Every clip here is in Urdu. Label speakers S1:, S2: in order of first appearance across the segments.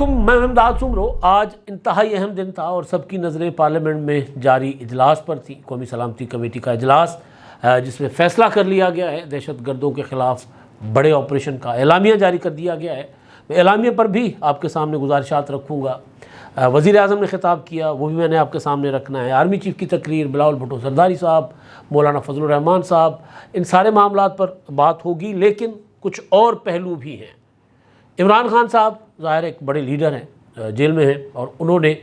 S1: علیکم، میں امداد سمرو۔ آج انتہائی اہم دن تھا اور سب کی نظریں پارلیمنٹ میں جاری اجلاس پر تھی، قومی سلامتی کمیٹی کا اجلاس، جس میں فیصلہ کر لیا گیا ہے دہشت گردوں کے خلاف بڑے آپریشن کا اعلامیہ جاری کر دیا گیا ہے۔ میں اعلامیہ پر بھی آپ کے سامنے گزارشات رکھوں گا۔ وزیر اعظم نے خطاب کیا، وہ بھی میں نے آپ کے سامنے رکھنا ہے۔ آرمی چیف کی تقریر، بلاول بھٹو زرداری صاحب، مولانا فضل الرحمان صاحب، ان سارے معاملات پر بات ہوگی، لیکن کچھ اور پہلو بھی ہیں۔ عمران خان صاحب ظاہر ایک بڑے لیڈر ہیں، جیل میں ہیں، اور انہوں نے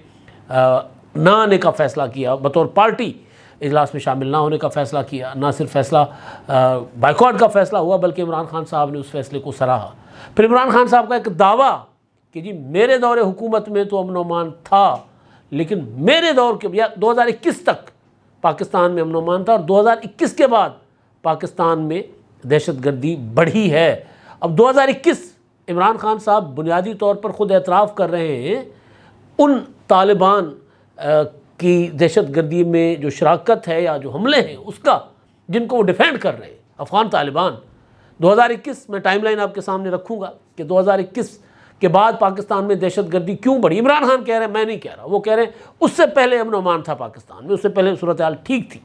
S1: نہ آنے کا فیصلہ کیا، بطور پارٹی اجلاس میں شامل نہ ہونے کا فیصلہ کیا۔ نہ صرف فیصلہ بائیکاٹ کا فیصلہ ہوا، بلکہ عمران خان صاحب نے اس فیصلے کو سراہا۔ پھر عمران خان صاحب کا ایک دعویٰ کہ جی میرے دور حکومت میں تو امن و امان تھا، لیکن میرے دور کے 2021 تک پاکستان میں امن و امان تھا، اور 2021 کے بعد پاکستان میں دہشت گردی بڑھی ہے۔ اب 2021 عمران خان صاحب بنیادی طور پر خود اعتراف کر رہے ہیں ان طالبان کی دہشت گردی میں جو شراکت ہے یا جو حملے ہیں اس کا، جن کو وہ ڈیفینڈ کر رہے ہیں، افغان طالبان۔ 2021 میں ٹائم لائن آپ کے سامنے رکھوں گا کہ 2021 کے بعد پاکستان میں دہشت گردی کیوں بڑھی۔ عمران خان کہہ رہے ہیں، میں نہیں کہہ رہا، وہ کہہ رہے ہیں اس سے پہلے امن و امان تھا پاکستان میں، اس سے پہلے صورتحال ٹھیک تھی۔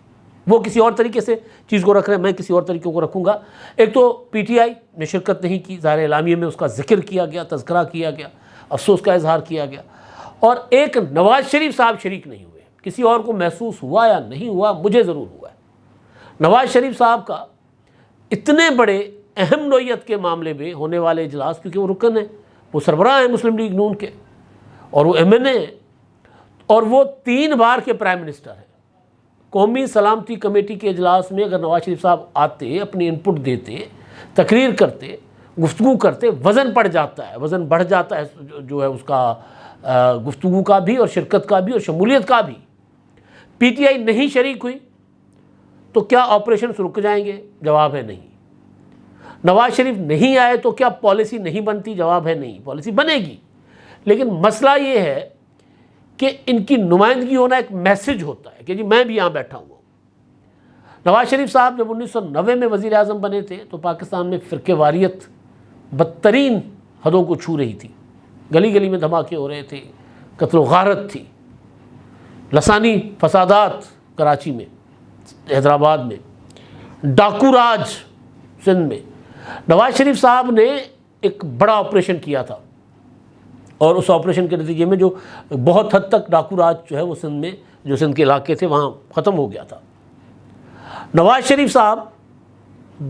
S1: وہ کسی اور طریقے سے چیز کو رکھ رہے ہیں، میں کسی اور طریقے کو رکھوں گا۔ ایک تو پی ٹی آئی نے شرکت نہیں کی، ظاہر اعلامیے میں اس کا ذکر کیا گیا، تذکرہ کیا گیا، افسوس کا اظہار کیا گیا، اور ایک نواز شریف صاحب شریک نہیں ہوئے۔ کسی اور کو محسوس ہوا یا نہیں ہوا، مجھے ضرور ہوا ہے۔ نواز شریف صاحب کا اتنے بڑے اہم نوعیت کے معاملے میں ہونے والے اجلاس، کیونکہ وہ رکن ہیں، وہ سربراہ ہیں مسلم لیگ نون کے، اور وہ ایم این اے ہیں، اور وہ 3 بار کے پرائم منسٹر ہیں۔ قومی سلامتی کمیٹی کے اجلاس میں اگر نواز شریف صاحب آتے، اپنی انپٹ دیتے، تقریر کرتے، گفتگو کرتے، وزن پڑ جاتا ہے، وزن بڑھ جاتا ہے جو ہے اس کا، گفتگو کا بھی اور شرکت کا بھی اور شمولیت کا بھی۔ پی ٹی آئی نہیں شریک ہوئی تو کیا آپریشنز رک جائیں گے؟ جواب ہے نہیں۔ نواز شریف نہیں آئے تو کیا پالیسی نہیں بنتی؟ جواب ہے نہیں، پالیسی بنے گی، لیکن مسئلہ یہ ہے کہ ان کی نمائندگی ہونا ایک میسج ہوتا ہے کہ جی میں بھی یہاں بیٹھا ہوں۔ نواز شریف صاحب جب 1990 میں وزیر اعظم بنے تھے تو پاکستان میں فرقے واریت بدترین حدوں کو چھو رہی تھی، گلی گلی میں دھماکے ہو رہے تھے، قتل و غارت تھی، لسانی فسادات کراچی میں، حیدرآباد میں، ڈاکو راج سندھ میں۔ نواز شریف صاحب نے ایک بڑا آپریشن کیا تھا، اور اس آپریشن کے نتیجے میں جو بہت حد تک ڈاکو راج جو ہے وہ سندھ میں، جو سندھ کے علاقے تھے وہاں ختم ہو گیا تھا۔ نواز شریف صاحب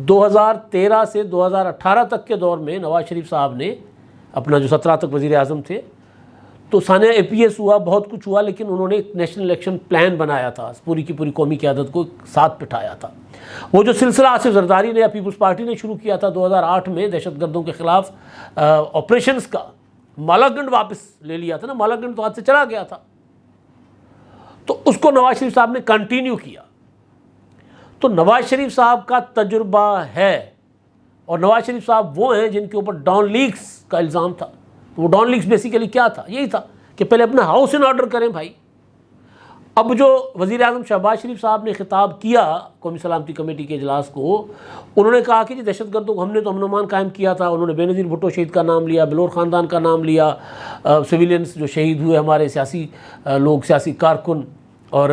S1: 2013 سے 2018 تک کے دور میں نواز شریف صاحب نے اپنا جو 17 تک وزیر اعظم تھے تو سانحہ اے پی ایس ہوا، بہت کچھ ہوا، لیکن انہوں نے ایک نیشنل الیکشن پلان بنایا تھا، پوری کی پوری قومی قیادت کو ساتھ بٹھایا تھا۔ وہ جو سلسلہ آصف زرداری نے یا پیپلز پارٹی نے شروع کیا تھا 2008 میں دہشت گردوں کے خلاف آپریشنز کا، مالا گنڈ واپس لے لیا تھا نا، مالا گنڈ تو ہاتھ سے چلا گیا تھا، تو اس کو نواز شریف صاحب نے کنٹینیو کیا۔ تو نواز شریف صاحب کا تجربہ ہے، اور نواز شریف صاحب وہ ہیں جن کے اوپر ڈان لیکس کا الزام تھا۔ تو وہ ڈان لیکس بیسیکلی کیا تھا؟ یہی تھا کہ پہلے اپنا ہاؤس ان آرڈر کریں بھائی۔ اب جو وزیر اعظم شہباز شریف صاحب نے خطاب کیا قومی سلامتی کمیٹی کے اجلاس کو، انہوں نے کہا کہ جی دہشت گردوں کو ہم نے تو امن و امان قائم کیا تھا۔ انہوں نے بے نظیر بھٹو شہید کا نام لیا، بلور خاندان کا نام لیا، سویلینس جو شہید ہوئے، ہمارے سیاسی لوگ، سیاسی کارکن اور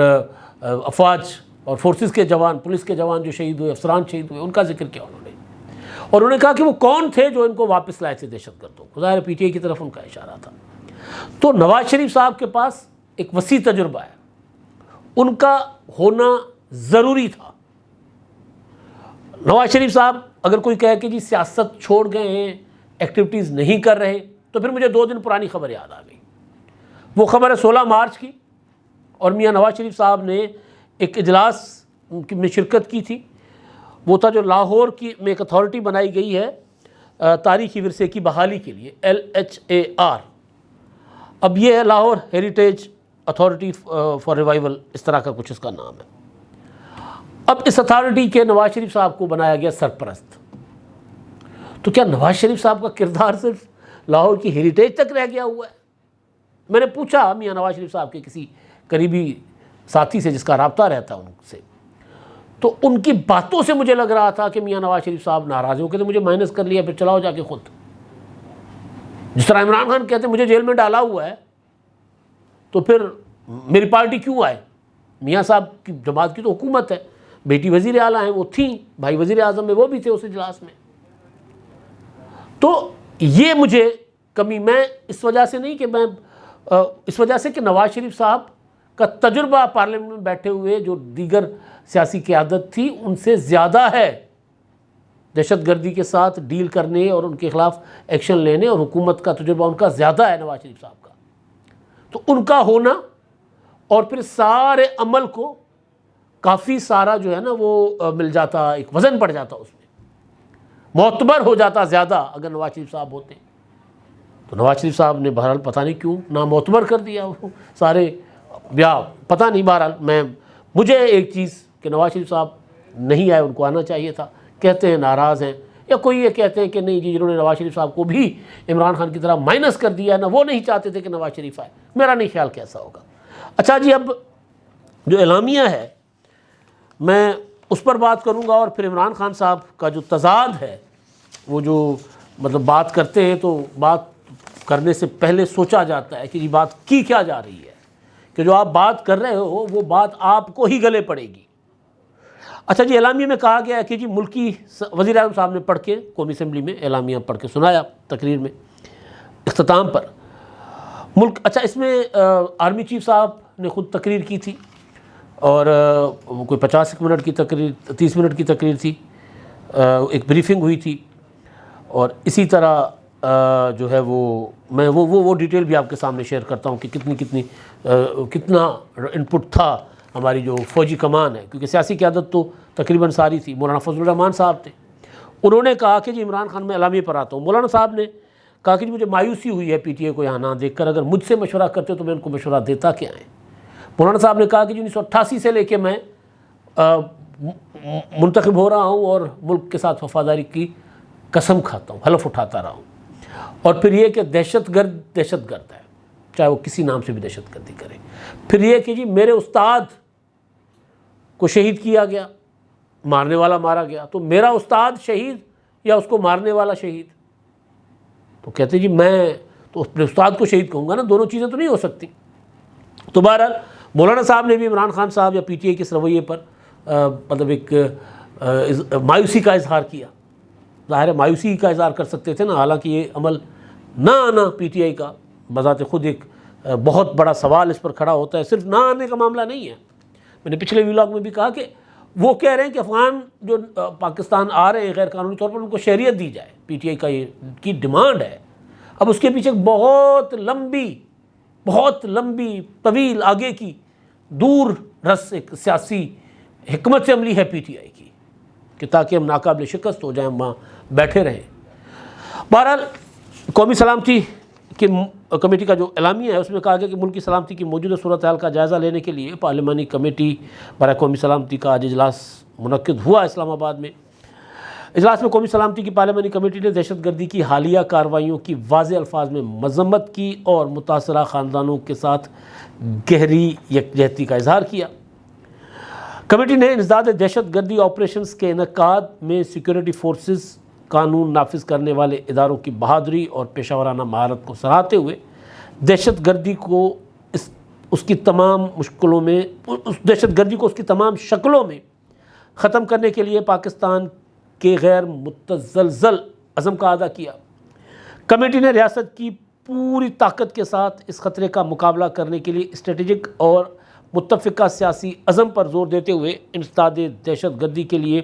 S1: افواج اور فورسز کے جوان، پولیس کے جوان جو شہید ہوئے، افسران شہید ہوئے، ان کا ذکر کیا انہوں نے، اور انہوں نے کہا کہ وہ کون تھے جو ان کو واپس لائے تھے دہشت گردوں کو۔ ظاہر پی ٹی آئی کی طرف ان کا اشارہ تھا۔ تو نواز شریف صاحب کے پاس ایک وسیع تجربہ ہے، ان کا ہونا ضروری تھا۔ نواز شریف صاحب اگر کوئی کہے کہ جی سیاست چھوڑ گئے ہیں، ایکٹیویٹیز نہیں کر رہے، تو پھر مجھے 2 دن پرانی خبر یاد آ گئی۔ وہ خبر ہے 16 مارچ کی، اور میاں نواز شریف صاحب نے ایک اجلاس میں شرکت کی تھی۔ وہ تھا جو لاہور کی میں ایک اتھارٹی بنائی گئی ہے تاریخی ورثے کی بحالی کے لیے، LHAR۔ اب یہ ہے Lahore heritage authority for revival, اس طرح کا کچھ اس کا نام ہے۔ اب اس اتھارٹی کے نواز شریف صاحب کو بنایا گیا سرپرست۔ تو کیا نواز شریف صاحب کا کردار صرف لاہور کی ہیریٹیج تک رہ گیا ہوا ہے؟ میں نے پوچھا میاں نواز شریف صاحب کے کسی قریبی ساتھی سے جس کا رابطہ رہتا ان سے، تو ان کی باتوں سے مجھے لگ رہا تھا کہ میاں نواز شریف صاحب ناراض ہو کہ مجھے مائنس کر لیا، پھر چلاؤ جا کے خود۔ جس طرح عمران خان کہتے ہیں مجھے جیل میں ڈالا ہوا ہے تو پھر میری پارٹی کیوں آئے؟ میاں صاحب کی جماعت کی تو حکومت ہے، بیٹی وزیر اعلیٰ ہیں، وہ تھیں، بھائی وزیر اعظم میں وہ بھی تھے اس اجلاس میں. تو یہ مجھے کمی، میں اس وجہ سے نہیں کہ میں اس وجہ سے کہ نواز شریف صاحب کا تجربہ پارلیمنٹ میں بیٹھے ہوئے جو دیگر سیاسی قیادت تھی ان سے زیادہ ہے دہشت گردی کے ساتھ ڈیل کرنے اور ان کے خلاف ایکشن لینے، اور حکومت کا تجربہ ان کا زیادہ ہے نواز شریف صاحب کا. تو ان کا ہونا اور پھر سارے عمل کو کافی سارا جو ہے نا وہ مل جاتا، ایک وزن پڑ جاتا، اس میں معتبر ہو جاتا زیادہ اگر نواز شریف صاحب ہوتے. تو نواز شریف صاحب نے بہرحال پتہ نہیں کیوں نامعتبر کر دیا وہ سارے، یا پتہ نہیں. بہرحال مجھے ایک چیز کہ نواز شریف صاحب نہیں آئے، ان کو آنا چاہیے تھا. کہتے ہیں ناراض ہیں، یا کوئی یہ کہتے ہیں کہ نہیں جی جنہوں نے نواز شریف صاحب کو بھی عمران خان کی طرح مائنس کر دیا ہے نا، وہ نہیں چاہتے تھے کہ نواز شریف آئے. میرا نہیں خیال کیسا ہوگا. اچھا جی، اب جو اعلامیہ ہے میں اس پر بات کروں گا، اور پھر عمران خان صاحب کا جو تضاد ہے، وہ جو مطلب بات کرتے ہیں تو بات کرنے سے پہلے سوچا جاتا ہے کہ یہ بات کی کیا جا رہی ہے، کہ جو آپ بات کر رہے ہو وہ بات آپ کو ہی گلے پڑے گی. اچھا جی، اعلامیہ میں کہا گیا ہے کہ جی ملکی وزیر اعظم صاحب نے پڑھ کے قومی اسمبلی میں اعلامیہ پڑھ کے سنایا تقریر میں اختتام پر ملک. اچھا، اس میں آرمی چیف صاحب نے خود تقریر کی تھی، اور کوئی 50 منٹ کی تقریر، 30 منٹ کی تقریر تھی، ایک بریفنگ ہوئی تھی. اور اسی طرح جو ہے میں وہ ڈیٹیل بھی آپ کے سامنے شیئر کرتا ہوں کہ کتنا انپٹ تھا ہماری جو فوجی کمان ہے، کیونکہ سیاسی قیادت تو تقریباً ساری تھی. مولانا فضل الرحمان صاحب تھے، انہوں نے کہا کہ جی عمران خان میں اعلامیہ پر آتا ہوں. مولانا صاحب نے کہا کہ جی مجھے مایوسی ہوئی ہے پی ٹی آئی کو یہاں نہ دیکھ کر، اگر مجھ سے مشورہ کرتے تو میں ان کو مشورہ دیتا کیا ہے. مولانا صاحب نے کہا کہ جی 1988 سے لے کے میں منتخب ہو رہا ہوں اور ملک کے ساتھ وفاداری کی قسم کھاتا ہوں، حلف اٹھاتا رہا ہوں. اور پھر یہ کہ دہشت گرد ہے، چاہے وہ کسی نام سے بھی دہشت گردی کرے. پھر یہ کہ جی میرے استاد کو شہید کیا گیا، مارنے والا مارا گیا، تو میرا استاد شہید یا اس کو مارنے والا شہید؟ تو کہتے جی میں تو اپنے استاد کو شہید کہوں گا نا، دونوں چیزیں تو نہیں ہو سکتی. تو بہرحال مولانا صاحب نے بھی عمران خان صاحب یا پی ٹی آئی کے اس رویے پر مطلب ایک مایوسی کا اظہار کیا. ظاہر ہے مایوسی کا اظہار کر سکتے تھے نا، حالانکہ یہ عمل نہ آنا پی ٹی آئی کا بذات خود ایک بہت بڑا سوال اس پر کھڑا ہوتا ہے. صرف نہ آنے کا معاملہ نہیں ہے. میں نے پچھلے ویلاگ میں بھی کہا کہ وہ کہہ رہے ہیں کہ افغان جو پاکستان آ رہے ہیں غیر قانونی طور پر ان کو شہریت دی جائے. پی ٹی آئی کا یہ کی ڈیمانڈ ہے. اب اس کے پیچھے بہت لمبی طویل آگے کی دور رس ایک سیاسی حکمت سے عملی ہے پی ٹی آئی کی، کہ تاکہ ہم ناقابل شکست ہو جائیں، وہاں بیٹھے رہیں. بہرحال قومی سلامتی کی کمیٹی کا جو اعلامیہ ہے اس میں کہا گیا کہ ملک کی سلامتی کی موجودہ صورتحال کا جائزہ لینے کے لیے پارلیمانی کمیٹی برائے قومی سلامتی کا آج اجلاس منعقد ہوا اسلام آباد میں. اجلاس میں قومی سلامتی کی پارلیمانی کمیٹی نے دہشت گردی کی حالیہ کارروائیوں کی واضح الفاظ میں مذمت کی اور متاثرہ خاندانوں کے ساتھ گہری یکجہتی کا اظہار کیا. کمیٹی نے انسداد دہشت گردی آپریشنز کے انعقاد میں سیکورٹی فورسز، قانون نافذ کرنے والے اداروں کی بہادری اور پیشہ ورانہ مہارت کو سراہتے ہوئے دہشت گردی کو اس کی تمام شکلوں میں ختم کرنے کے لیے پاکستان کے غیر متزلزل عزم کا اعادہ کیا. کمیٹی نے ریاست کی پوری طاقت کے ساتھ اس خطرے کا مقابلہ کرنے کے لیے اسٹریٹجک اور متفقہ سیاسی عزم پر زور دیتے ہوئے انسداد دہشت گردی کے لیے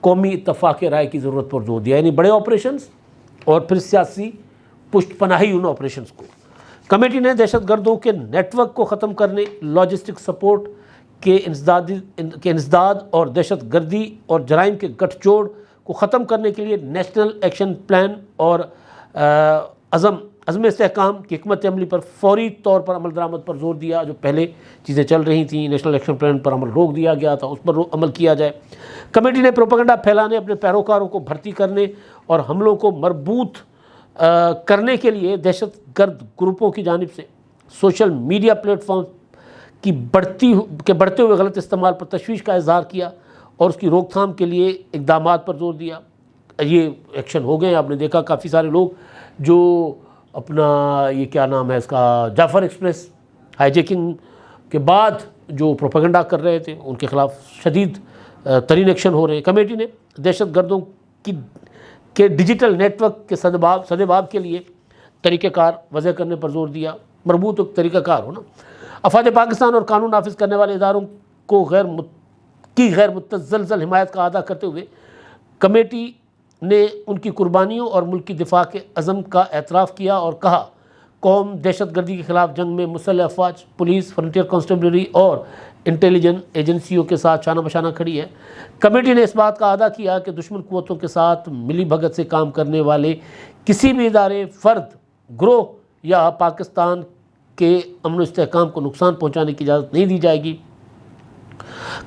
S1: قومی اتفاق رائے کی ضرورت پر زور دیا، یعنی بڑے آپریشنز اور پھر سیاسی پشت پناہی ان آپریشنز کو. کمیٹی نے دہشت گردوں کے نیٹ ورک کو ختم کرنے، لاجسٹک سپورٹ کے انسداد اور دہشت گردی اور جرائم کے گٹھ جوڑ کو ختم کرنے کے لیے نیشنل ایکشن پلان اور عزم استحکام کی حکمت عملی پر فوری طور پر عمل درآمد پر زور دیا. جو پہلے چیزیں چل رہی تھیں، نیشنل ایکشن پلان پر عمل روک دیا گیا تھا، اس پر عمل کیا جائے. کمیٹی نے پروپیگنڈا پھیلانے، اپنے پیروکاروں کو بھرتی کرنے اور حملوں کو مربوط کرنے کے لیے دہشت گرد گروپوں کی جانب سے سوشل میڈیا پلیٹ فارم کی بڑھتے ہوئے غلط استعمال پر تشویش کا اظہار کیا اور اس کی روک تھام کے لیے اقدامات پر زور دیا. یہ ایکشن ہو گئے، آپ نے دیکھا کافی سارے لوگ جو اپنا یہ کیا نام ہے اس کا، جعفر ایکسپریس ہائی جیکنگ کے بعد جو پروپیگنڈا کر رہے تھے ان کے خلاف شدید ترین ایکشن ہو رہے ہیں۔ کمیٹی نے دہشت گردوں کے ڈیجیٹل نیٹ ورک کے سدباب کے لیے طریقہ کار وضع کرنے پر زور دیا۔ مربوط طریقہ کار ہو نا، افواج پاکستان اور قانون نافذ کرنے والے اداروں کو غیر متزلزل حمایت کا اعادہ کرتے ہوئے کمیٹی نے ان کی قربانیوں اور ملک کی دفاع کے عزم کا اعتراف کیا اور کہا قوم دہشت گردی کے خلاف جنگ میں مسلح افواج، پولیس، فرنٹیئر کانسٹیبلری اور انٹیلیجنس ایجنسیوں کے ساتھ شانہ بشانہ کھڑی ہے۔ کمیٹی نے اس بات کا اعادہ کیا کہ دشمن قوتوں کے ساتھ ملی بھگت سے کام کرنے والے کسی بھی ادارے، فرد، گروہ یا پاکستان کے امن و استحکام کو نقصان پہنچانے کی اجازت نہیں دی جائے گی۔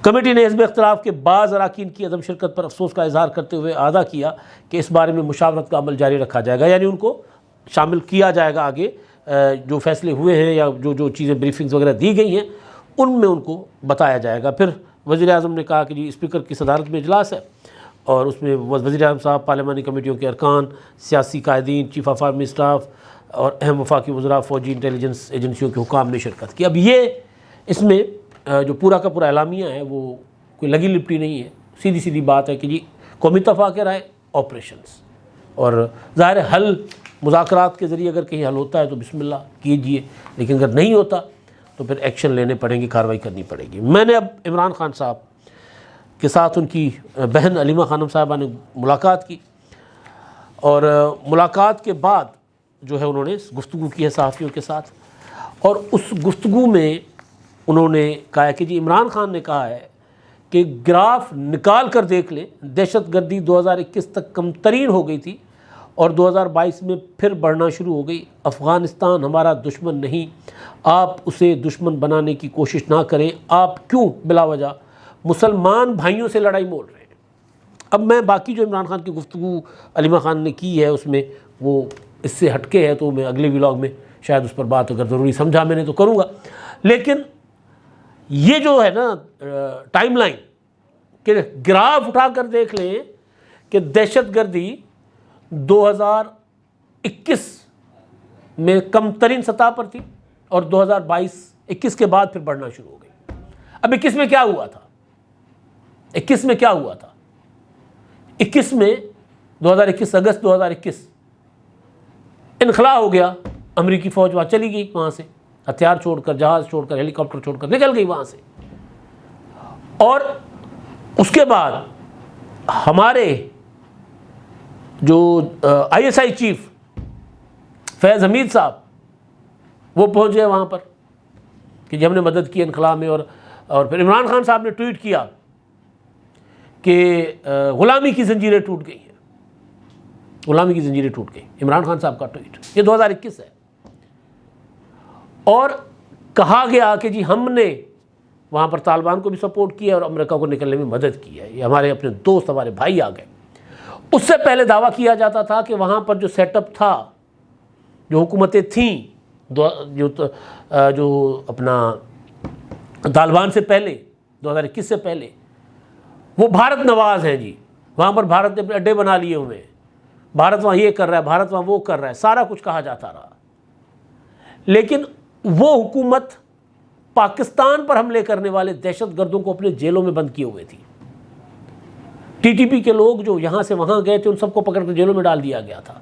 S1: کمیٹی نے حزب اختلاف کے بعض اراکین کی عدم شرکت پر افسوس کا اظہار کرتے ہوئے اعادہ کیا کہ اس بارے میں مشاورت کا عمل جاری رکھا جائے گا، یعنی ان کو شامل کیا جائے گا آگے جو فیصلے ہوئے ہیں یا جو چیزیں بریفنگز وغیرہ دی گئی ہیں ان میں ان کو بتایا جائے گا۔ پھر وزیر اعظم نے کہا کہ جی اسپیکر کی صدارت میں اجلاس ہے اور اس میں وزیر اعظم صاحب، پارلیمانی کمیٹیوں کے ارکان، سیاسی قائدین، چیف آف آرمی اسٹاف اور اہم وفاقی وزراء، فوجی، انٹیلیجنس ایجنسیوں کے حکام نے شرکت کی۔ اب یہ اس میں جو پورا کا پورا اعلامیہ ہے وہ کوئی لگی لپٹی نہیں ہے، سیدھی سیدھی بات ہے کہ جی قومی اتفاق رائے، آپریشنز، اور ظاہر حل مذاکرات کے ذریعے اگر کہیں حل ہوتا ہے تو بسم اللہ کیجئے، لیکن اگر نہیں ہوتا تو پھر ایکشن لینے پڑیں گے، کارروائی کرنی پڑے گی۔ میں نے اب عمران خان صاحب کے ساتھ ان کی بہن علیمہ خانم صاحبہ نے ملاقات کی، اور ملاقات کے بعد جو ہے انہوں نے گفتگو کی ہے صحافیوں کے ساتھ، اور اس گفتگو میں انہوں نے کہا ہے کہ جی عمران خان نے کہا ہے کہ گراف نکال کر دیکھ لیں، دہشت گردی 2021 تک کم ترین ہو گئی تھی اور 2022 میں پھر بڑھنا شروع ہو گئی۔ افغانستان ہمارا دشمن نہیں، آپ اسے دشمن بنانے کی کوشش نہ کریں۔ آپ کیوں بلا وجہ مسلمان بھائیوں سے لڑائی مول رہے ہیں؟ اب میں باقی جو عمران خان کی گفتگو علیمہ خان نے کی ہے اس میں وہ اس سے ہٹکے ہے، تو میں اگلے ولاگ میں شاید اس پر بات اگر ضروری سمجھا میں نے تو کروں گا۔ لیکن یہ جو ہے نا ٹائم لائن کہ گراف اٹھا کر دیکھ لیں کہ دہشت گردی 2021 میں کم ترین سطح پر تھی اور 2022-21 کے بعد پھر بڑھنا شروع ہو گئی۔ اب 21 میں کیا ہوا تھا؟ 21 میں کیا ہوا تھا؟ 21 میں 2021 اگست 2021 انخلا ہو گیا، امریکی فوج وہاں چلی گئی، وہاں سے ہتھیار چھوڑ کر، جہاز چھوڑ کر، ہیلی کاپٹر چھوڑ کر نکل گئی وہاں سے، اور اس کے بعد ہمارے جو ISI چیف فیض حمید صاحب وہ پہنچ گئے وہاں پر کہ جی ہم نے مدد کی انخلا میں، اور پھر عمران خان صاحب نے ٹویٹ کیا کہ غلامی کی زنجیریں ٹوٹ گئی ہیں، غلامی کی زنجیریں ٹوٹ گئی، عمران خان صاحب کا ٹویٹ، یہ 2021 ہے۔ اور کہا گیا کہ جی ہم نے وہاں پر طالبان کو بھی سپورٹ کیا اور امریکہ کو نکلنے میں مدد کی ہے، یہ ہمارے اپنے دوست، ہمارے بھائی آ گئے۔ اس سے پہلے دعویٰ کیا جاتا تھا کہ وہاں پر جو سیٹ اپ تھا، جو حکومتیں تھیں جو اپنا طالبان سے پہلے 2021 سے پہلے، وہ بھارت نواز ہیں جی، وہاں پر بھارت نے اپنے اڈے بنا لیے ہوئے ہیں، بھارت وہاں یہ کر رہا ہے، بھارت وہاں وہ کر رہا ہے، سارا کچھ کہا جاتا رہا۔ لیکن وہ حکومت پاکستان پر حملے کرنے والے دہشت گردوں کو اپنے جیلوں میں بند کیے ہوئے تھی۔ TTP کے لوگ جو یہاں سے وہاں گئے تھے ان سب کو پکڑ کر جیلوں میں ڈال دیا گیا تھا،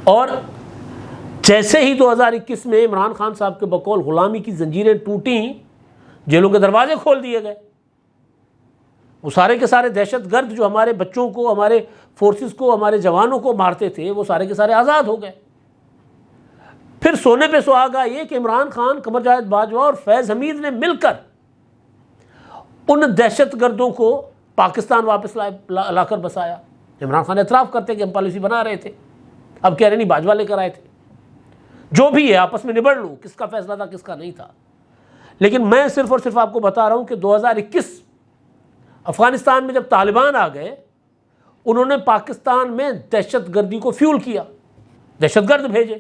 S1: اور جیسے ہی 2021 میں عمران خان صاحب کے بقول غلامی کی زنجیریں ٹوٹیں، جیلوں کے دروازے کھول دیے گئے۔ وہ سارے کے سارے دہشت گرد جو ہمارے بچوں کو، ہمارے فورسز کو، ہمارے جوانوں کو مارتے تھے، وہ سارے کے سارے آزاد ہو گئے۔ پھر سونے پہ سہاگا یہ کہ عمران خان، قمر جاوید باجوہ اور فیض حمید نے مل کر ان دہشت گردوں کو پاکستان واپس لا کر بسایا۔ عمران خان اعتراف کرتے کہ ہم پالیسی بنا رہے تھے، اب کہہ رہے نہیں باجوہ لے کر آئے تھے۔ جو بھی ہے آپس میں نبڑ لوں، کس کا فیصلہ تھا کس کا نہیں تھا، لیکن میں صرف اور صرف آپ کو بتا رہا ہوں کہ 2021 افغانستان میں جب طالبان آ گئے، انہوں نے پاکستان میں دہشت گردی کو فیول کیا، دہشت گرد بھیجے،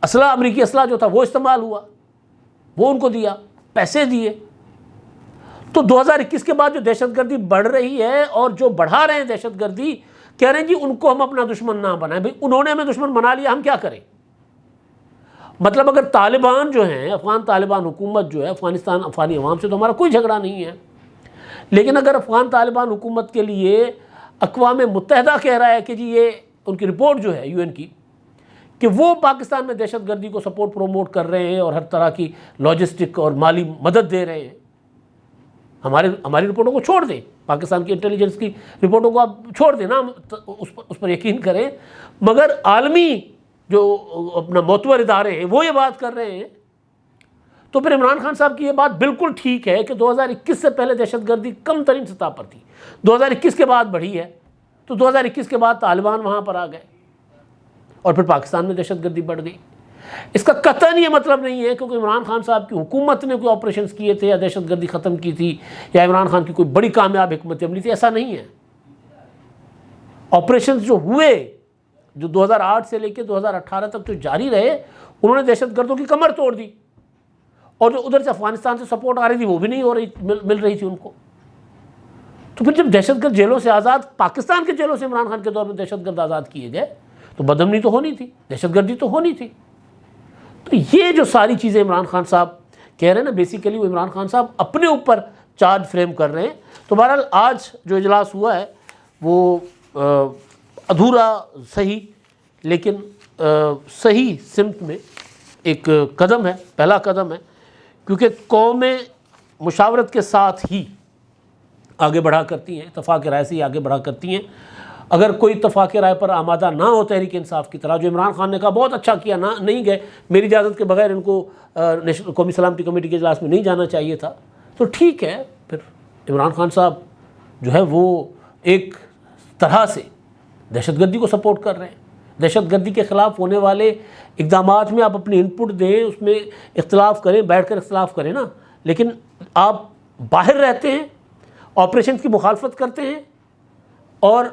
S1: اسلحہ، امریکی اسلحہ جو تھا وہ استعمال ہوا، وہ ان کو دیا، پیسے دیے۔ تو 2021 کے بعد جو دہشت گردی بڑھ رہی ہے اور جو بڑھا رہے ہیں دہشت گردی کہہ رہے ہیں جی ان کو ہم اپنا دشمن نہ بنائیں. بھئی انہوں نے ہمیں دشمن بنا لیا، ہم کیا کریں؟ مطلب اگر طالبان جو ہیں، افغان طالبان حکومت جو ہے، افغانستان افغانی عوام سے تو ہمارا کوئی جھگڑا نہیں ہے، لیکن اگر افغان طالبان حکومت کے لیے اقوام متحدہ کہہ رہا ہے کہ جی یہ ان کی رپورٹ جو ہے یو این کی کہ وہ پاکستان میں دہشت گردی کو سپورٹ پروموٹ کر رہے ہیں اور ہر طرح کی لاجسٹک اور مالی مدد دے رہے ہیں، ہماری رپورٹوں کو چھوڑ دیں، پاکستان کی انٹیلیجنس کی رپورٹوں کو آپ چھوڑ دیں نا، اس پر یقین کریں، مگر عالمی جو اپنا معتبر ادارے ہیں وہ یہ بات کر رہے ہیں، تو پھر عمران خان صاحب کی یہ بات بالکل ٹھیک ہے کہ 2021 سے پہلے دہشت گردی کم ترین سطح پر تھی، 2021 کے بعد بڑھی ہے، تو 2021 کے بعد طالبان وہاں پر آ گئے اور پھر پاکستان میں دہشت گردی بڑھ گئی. اس کا قطعاً یہ مطلب نہیں ہے کیونکہ عمران خان صاحب کی حکومت نے کوئی آپریشنز کیے تھے یا دہشت گردی ختم کی تھی یا عمران خان کی کوئی بڑی کامیاب حکمت عملی تھی، ایسا نہیں ہے. آپریشنز جو ہوئے، جو 2008 سے لے کے 2018 تک جو جاری رہے، انہوں نے دہشت گردوں کی کمر توڑ دی، اور جو ادھر سے افغانستان سے سپورٹ آ رہی تھی وہ بھی نہیں ہو رہی مل رہی تھی ان کو. تو پھر جب دہشت گرد جیلوں سے آزاد، پاکستان کے جیلوں سے عمران خان کے دور میں دہشت گرد آزاد کیے گئے، تو بدامنی تو ہونی تھی، دہشت گردی تو ہونی تھی. تو یہ جو ساری چیزیں عمران خان صاحب کہہ رہے ہیں نا، بیسیکلی وہ عمران خان صاحب اپنے اوپر چارج فریم کر رہے ہیں. تو بہرحال آج جو اجلاس ہوا ہے وہ ادھورا صحیح، لیکن صحیح سمت میں ایک قدم ہے، پہلا قدم ہے، کیونکہ قومیں مشاورت کے ساتھ ہی آگے بڑھا کرتی ہیں، اتفاق رائے سے ہی آگے بڑھا کرتی ہیں. اگر کوئی اتفاق رائے پر آمادہ نہ ہو تحریک انصاف کی طرح، جو عمران خان نے کہا بہت اچھا کیا، نہ نہیں گئے، میری اجازت کے بغیر ان کو قومی سلامتی کمیٹی کے اجلاس میں نہیں جانا چاہیے تھا، تو ٹھیک ہے. پھر عمران خان صاحب جو ہے وہ ایک طرح سے دہشت گردی کو سپورٹ کر رہے ہیں. دہشت گردی کے خلاف ہونے والے اقدامات میں آپ اپنی ان پٹ دیں، اس میں اختلاف کریں، بیٹھ کر اختلاف کریں نا، لیکن آپ باہر رہتے ہیں، آپریشن کی مخالفت کرتے ہیں، اور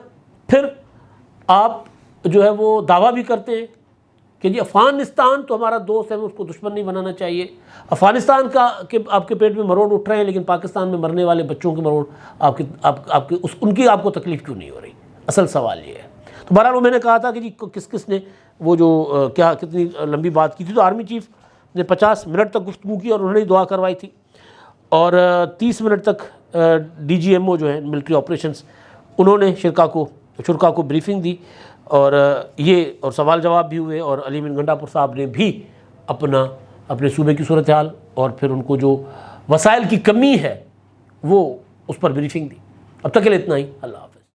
S1: پھر آپ جو ہے وہ دعویٰ بھی کرتے ہیں کہ جی افغانستان تو ہمارا دوست ہے، اس کو دشمن نہیں بنانا چاہیے. افغانستان کا کہ آپ کے پیٹ میں مروڑ اٹھ رہے ہیں، لیکن پاکستان میں مرنے والے بچوں کے مروڑ ان کی آپ کو تکلیف کیوں نہیں ہو رہی؟ اصل سوال یہ ہے. تو بہرحال میں نے کہا تھا کہ جی کس نے وہ جو کتنی لمبی بات کی تھی، تو آرمی چیف نے 50 منٹ تک گفتگو کی اور انہوں نے دعا کروائی تھی، اور 30 منٹ تک ڈی جی ایم او جو ہیں ملٹری آپریشنز، انہوں نے شرکا کو بریفنگ دی، اور یہ اور سوال جواب بھی ہوئے، اور علی امین گنڈا پور صاحب نے بھی اپنے صوبے کی صورتحال اور پھر ان کو جو وسائل کی کمی ہے وہ اس پر بریفنگ دی. اب تک کے لیے اتنا ہی. اللہ حافظ.